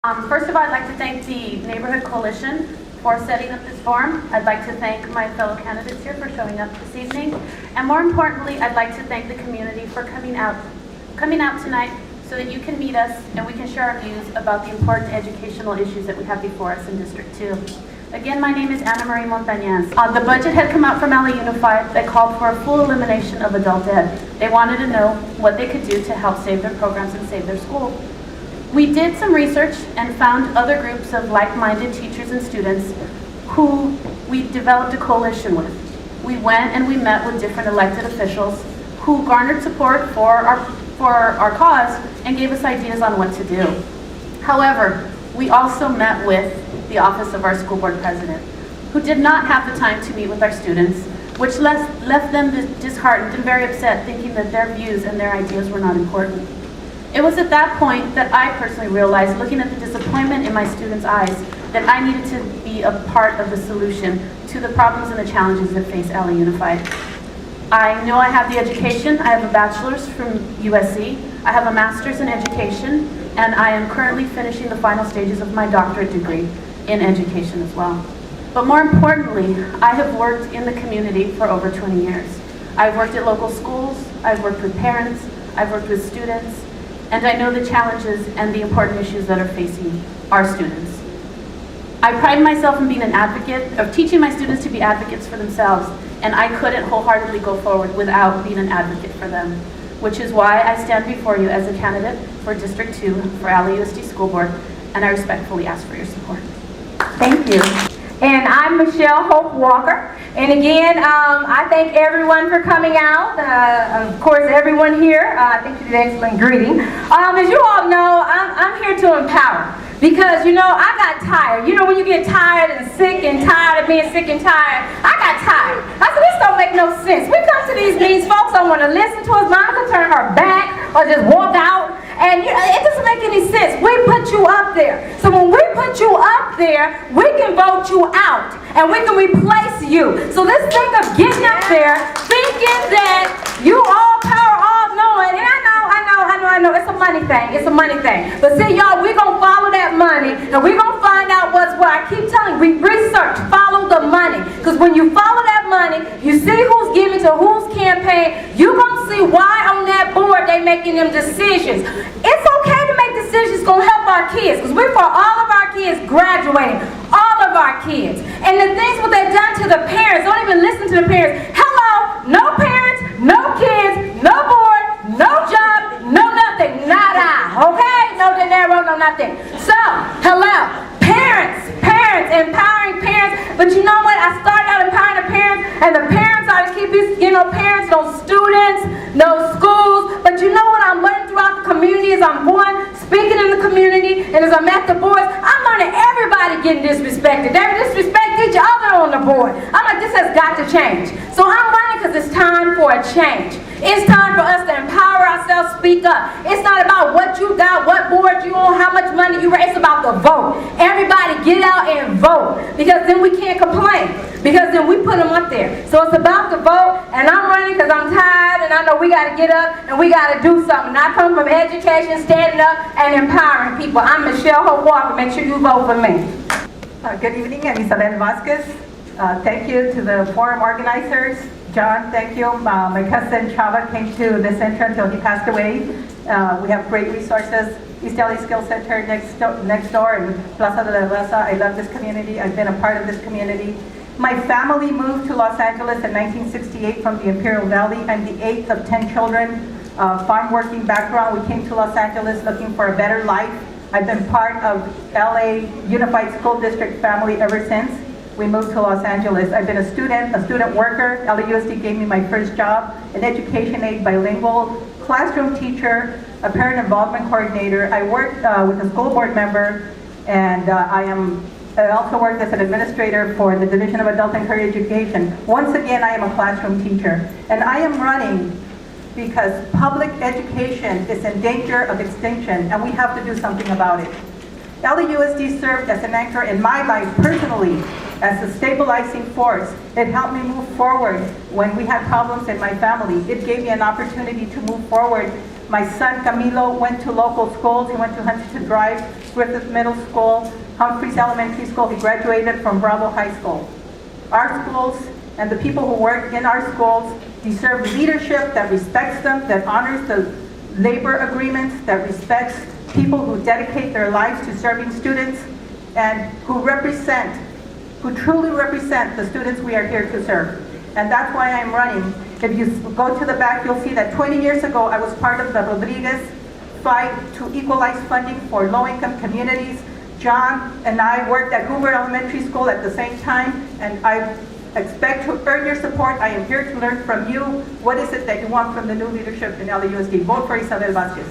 First of all, I'd like to thank the Neighborhood Coalition for setting up this forum. I'd like to thank my fellow candidates here for showing up this evening. And more importantly, I'd like to thank the community for coming out tonight so that you can meet us and we can share our views about the important educational issues that we have before us in District 2. Again, my name is Ana Marie Montañez. The budget had come out from LA Unified that called for a full elimination of adult ed. They wanted to know what they could do to help save their programs and save their school. We did some research and found other groups of like-minded teachers and students who we developed a coalition with. We went and we met with different elected officials who garnered support for our cause and gave us ideas on what to do. However, we also met with the office of our school board president, who did not have the time to meet with our students, which left them disheartened and very upset, thinking that their views and their ideas were not important. It was at that point that I personally realized, looking at the disappointment in my students' eyes, that I needed to be a part of the solution to the problems and the challenges that face LA Unified. I know I have the education. I have a bachelor's from USC. I have a master's in education, and I am currently finishing the final stages of my doctorate degree in education as well. But more importantly, I have worked in the community for over 20 years. I've worked at local schools, I've worked with parents, I've worked with students, and I know the challenges and the important issues that are facing our students. I pride myself in being an advocate, of teaching my students to be advocates for themselves, and I couldn't wholeheartedly go forward without being an advocate for them, which is why I stand before you as a candidate for District 2 for LAUSD School Board, and I respectfully ask for your support. Thank you. And I'm Michelle Hope Walker. And again, I thank everyone for coming out. Of course, everyone here, I think you did an excellent greeting. As you all know, I'm here to empower. Because, you know, I got tired. You know, when you get tired and sick and tired of being sick and tired, I got tired. I said, this don't make no sense. We come to these meetings, folks don't want to listen to us. Monica turn her back or just walk out. And you know, it doesn't make any sense. We put you up there. So when we put you up there, we can vote you out. And we can replace you. So this thing of getting up there, thinking that you all power, all knowing, and I know, it's a money thing. It's a money thing. But see, y'all, we're going to follow that money, and we're going to find out what's what. I keep telling you, research, follow the money. Because when you follow that money, you see who's giving to whose campaign, you're going to see why on that board they making them decisions. It's okay to make decisions going to help our kids, because we're for all of our kids graduating, all of our kids. And the things what they've done to the parents, don't even listen to the parents. Hello, no parents, no kids, no board, no job, no nothing, nada, okay? No dinero, no nothing. So, hello, parents, empowering parents. But you know what? I started out empowering the parents, and the parents are to keep these, you know, parents, no students, no schools. But you know what I'm learning throughout the community as I'm going, speaking in the community, and as I'm at the boards, I'm learning everybody getting disrespected. They disrespect each other on the board. I'm like, this has got to change. So I'm running because it's time for a change. It's time for us to empower ourselves, speak up. It's not about what you got, what board you on, how much money you raise. It's about the vote. Everybody get out and vote, because then we can't complain, because then we put them up there. So it's about the vote, and I'm running because I'm tired, and I know we got to get up and we got to do something. I come from education, standing up and empowering people. I'm Michelle Hope Walker. Make sure you vote for me. Good evening, I'm Isabel Vasquez. Thank you to the forum organizers. John, thank you. My cousin Chava came to the center until he passed away. We have great resources. East LA Skills Center next door in Plaza de la Raza. I love this community. I've been a part of this community. My family moved to Los Angeles in 1968 from the Imperial Valley. I'm the 8th of 10 children, farm working background. We came to Los Angeles looking for a better life. I've been part of LA Unified School District family ever since we moved to Los Angeles. I've been a student worker. LAUSD gave me my first job, an education aide, bilingual, classroom teacher, a parent involvement coordinator. I worked with a school board member, and I also worked as an administrator for the Division of Adult and Career Education. Once again, I am a classroom teacher, and I am running because public education is in danger of extinction, and we have to do something about it. LAUSD served as an anchor in my life personally, as a stabilizing force. It helped me move forward when we had problems in my family. It gave me an opportunity to move forward My son Camilo went to local schools. He went to Huntington Drive, Griffith Middle School, Humphreys Elementary School. He graduated from Bravo High School. Our schools and the people who work in our schools deserve leadership that respects them, that honors the labor agreements, that respects people who dedicate their lives to serving students and who truly represent the students we are here to serve. And that's why I'm running. If you go to the back, you'll see that 20 years ago, I was part of the Rodriguez fight to equalize funding for low-income communities. John and I worked at Hoover Elementary School at the same time, and I expect to earn your support. I am here to learn from you. What is it that you want from the new leadership in LAUSD? Vote for Isabel Vasquez.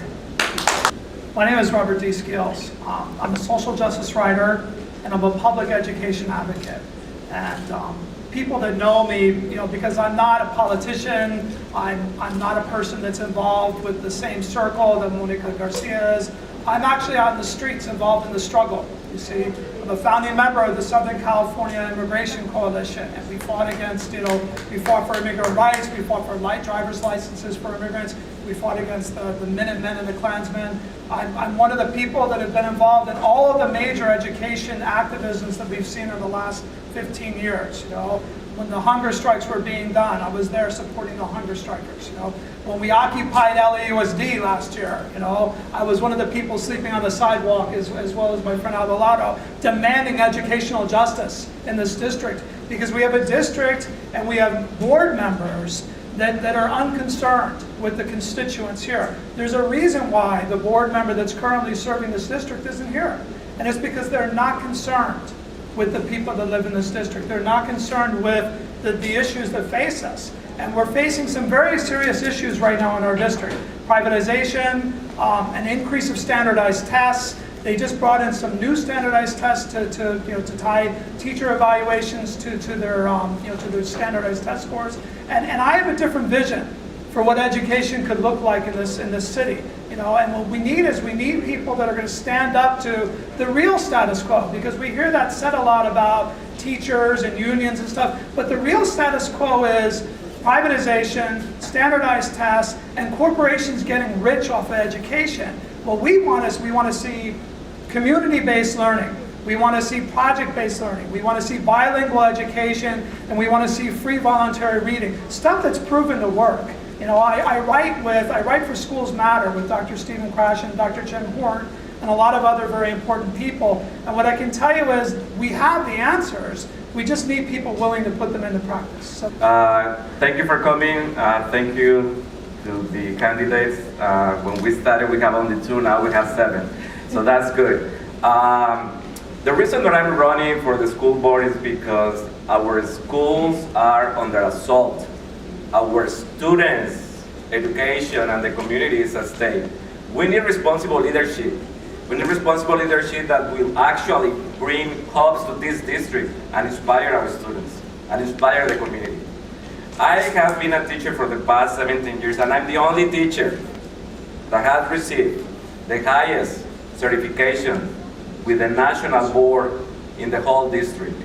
My name is Robert D. Skills. I'm a social justice writer, and I'm a public education advocate. And people that know me, because I'm not a politician, I'm not a person that's involved with the same circle that Monica Garcia is. I'm actually out in the streets involved in the struggle. You see, I'm a founding member of the Southern California Immigration Coalition, and we fought against, we fought for immigrant rights, we fought for light driver's licenses for immigrants, we fought against the Minutemen and the Klansmen. I'm one of the people that have been involved in all of the major education activisms that we've seen in the last 15 years. When the hunger strikes were being done, I was there supporting the hunger strikers. When we occupied LAUSD last year, I was one of the people sleeping on the sidewalk, as well as my friend Abelardo, demanding educational justice in this district, because we have a district and we have board members that are unconcerned with the constituents here. There's a reason why the board member that's currently serving this district isn't here, and it's because they're not concerned with the people that live in this district. They're not concerned with the issues that face us. And we're facing some very serious issues right now in our district. Privatization, an increase of standardized tests. They just brought in some new standardized tests to tie teacher evaluations to their standardized test scores. And I have a different vision for what education could look like in this city. And what we need is people that are going to stand up to the real status quo, because we hear that said a lot about teachers and unions and stuff, but the real status quo is privatization, standardized tests, and corporations getting rich off of education. What we want to see community-based learning. We want to see project-based learning. We want to see bilingual education, and we want to see free voluntary reading, stuff that's proven to work. I write for Schools Matter with Dr. Stephen Crash and Dr. Jen Horn and a lot of other very important people. And what I can tell you is we have the answers. We just need people willing to put them into practice. So. Thank you for coming. Thank you to the candidates. When we started, we have only 2. Now we have 7. So that's good. The reason that I'm running for the school board is because our schools are under assault. Our students' education and the community is at stake. We need responsible leadership. We need responsible leadership that will actually bring hopes to this district and inspire our students and inspire the community. I have been a teacher for the past 17 years, and I'm the only teacher that has received the highest certification with the national board in the whole district.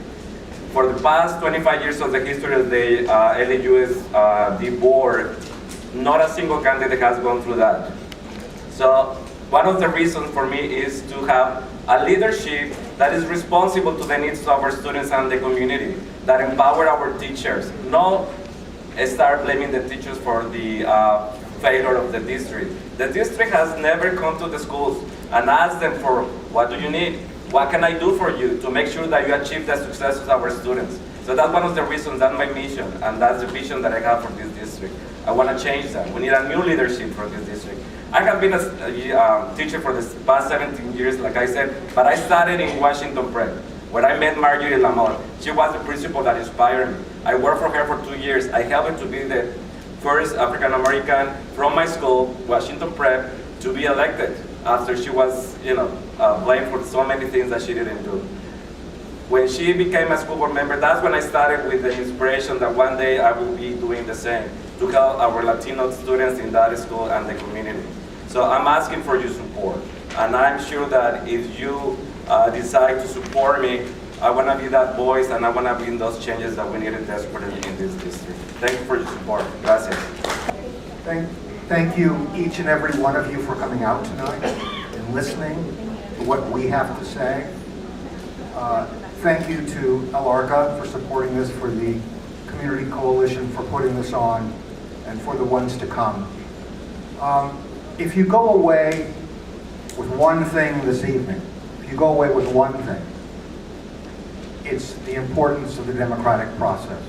For the past 25 years of the history of the LAUSD board, not a single candidate has gone through that. So one of the reasons for me is to have a leadership that is responsible to the needs of our students and the community, that empower our teachers, not start blaming the teachers for the failure of the district. The district has never come to the schools and asked them for, what do you need? What can I do for you to make sure that you achieve the success of our students? So that's one of the reasons, that's my mission, and that's the vision that I have for this district. I want to change that. We need a new leadership for this district. I have been a teacher for the past 17 years, like I said, but I started in Washington Prep, where I met Marjorie Lamar. She was the principal that inspired me. I worked for her for 2 years. I helped her to be the first African American from my school, Washington Prep, to be elected after she was, blamed for so many things that she didn't do. When she became a school board member, that's when I started with the inspiration that one day I will be doing the same to help our Latino students in that school and the community. So I'm asking for your support, and I'm sure that if you decide to support me, I want to be that voice, and I want to bring those changes that we needed desperately in this district. Thank you for your support. Gracias. Thank you. Thank you, each and every one of you, for coming out tonight and listening to what we have to say. Thank you to LARCA for supporting this, for the Community Coalition for putting this on, and for the ones to come. If you go away with one thing this evening, if you go away with one thing, it's the importance of the democratic process.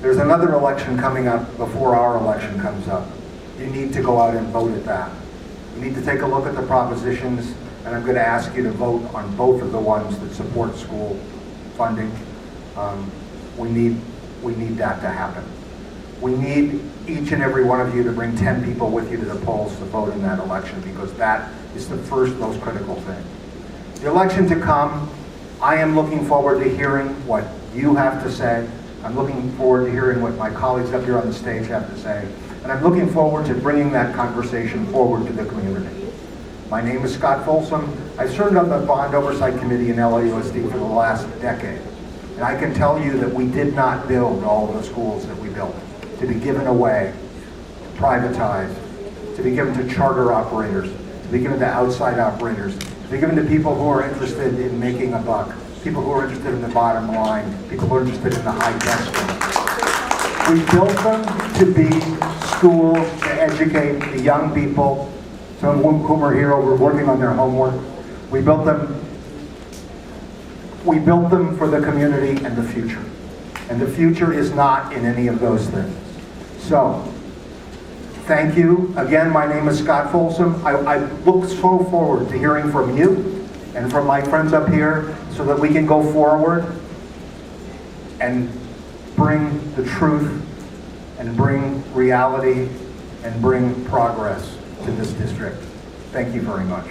There's another election coming up before our election comes up. You need to go out and vote at that. You need to take a look at the propositions, and I'm going to ask you to vote on both of the ones that support school funding. We need that to happen. We need each and every one of you to bring 10 people with you to the polls to vote in that election, because that is the first most critical thing. The election to come, I am looking forward to hearing what you have to say. I'm looking forward to hearing what my colleagues up here on the stage have to say. And I'm looking forward to bringing that conversation forward to the community. My name is Scott Folsom. I've served on the Bond Oversight Committee in LAUSD for the last decade. And I can tell you that we did not build all of the schools that we built to be given away, privatized, to be given to charter operators, to be given to outside operators, to be given to people who are interested in making a buck, people who are interested in the bottom line, people who are interested in the high testing. We built them to be schools to educate the young people, some of whom are here who are working on their homework. We built them for the community and the future. And the future is not in any of those things. So, thank you. Again, my name is Scott Folsom. I look so forward to hearing from you and from my friends up here so that we can go forward and bring the truth and bring reality and bring progress to this district. Thank you very much.